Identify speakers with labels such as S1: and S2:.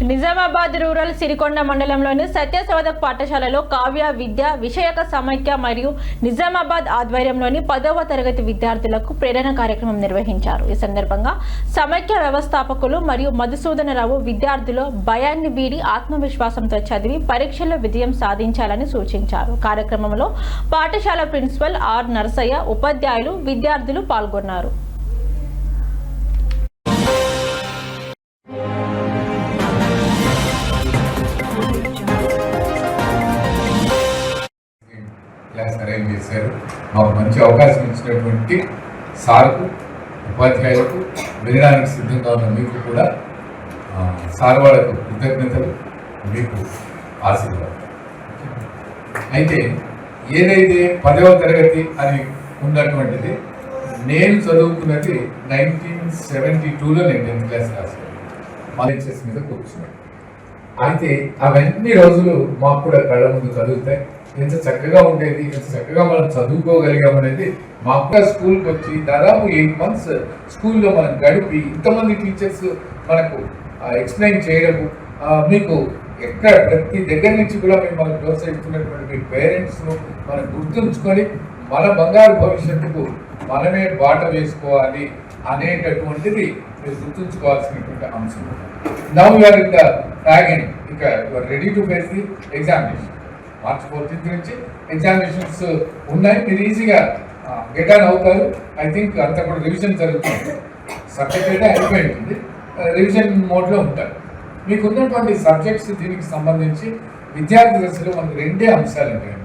S1: Nizamabad rural Sirikonda మండలంలోని సత్యశోధక్ పాఠశాలలో కావ్య విద్య విషయక సమైక్య మరియు నిజామాబాద్ ఆధ్వర్యంలోని 10వ తరగతి విద్యార్థులకు ప్రేరణ కార్యక్రమం నిర్వహించారు. ఈ సందర్భంగా సమైక్య వ్యవస్థాపకులు మరియు మధుసూదనరావు విద్యార్థులు భయాన్ని వీడి ఆత్మవిశ్వాసంతో చదివి పరీక్షల్లో విజయం సాధించాలని సూచించారు. కార్యక్రమంలో పాఠశాల ప్రిన్సిపల్ ఆర్ నరసయ్య, ఉపాధ్యాయులు, విద్యార్థులు పాల్గొన్నారు.
S2: క్లాస్ అరేంజ్ చేశారు. మాకు మంచి అవకాశం ఇచ్చినటువంటి సార్కు, ఉపాధ్యాయులకు, వినడానికి సిద్ధంగా ఉన్న మీకు కూడా సార్ వాళ్ళకు కృతజ్ఞతలు, మీకు ఆశీర్వాదం. అయితే ఏదైతే 10వ తరగతి అని ఉన్నటువంటిది, నేను చదువుకున్నది 1972లో నేను 10th క్లాస్ రాశాను. మాలేజెస్ మీద కూర్చున్నాను. అయితే అవన్నీ రోజులు మాకు కూడా కళ్ళ ముందు కదులుతాయి. ఎంత చక్కగా ఉండేది, ఎంత చక్కగా మనం చదువుకోగలిగామనేది. మాకు కూడా స్కూల్కి వచ్చి దాదాపు 8 months స్కూల్లో మనం గడిపి ఇంతమంది టీచర్స్ మనకు ఎక్స్ప్లెయిన్ చేయడము, మీకు ఎక్కడ ప్రతి దగ్గర నుంచి కూడా మిమ్మల్ని ప్రోత్సహిస్తున్నటువంటి మీ పేరెంట్స్ను మనం గుర్తుంచుకొని మన బంగారు భవిష్యత్తుకు మనమే బాట వేసుకోవాలి అనేటటువంటిది మీరు గుర్తుంచుకోవాల్సినటువంటి అంశం. Now you are in the tag end, ఇక you are ready to face the examination. March 14th నుంచి ఎగ్జామినేషన్స్ ఉన్నాయి. మీరు ఈజీగా గెట్ ఆన్ అవుతారు. ఐ థింక్ అంతా కూడా రివిజన్ జరుగుతుంది. సబ్జెక్ట్ అయితే అయిపోయింది, రివిజన్ మోడ్లో ఉంటారు. మీకు ఉన్నటువంటి సబ్జెక్ట్స్ దీనికి సంబంధించి విద్యార్థి దశలో మనకు 2 అంశాలు ఉంటాయి.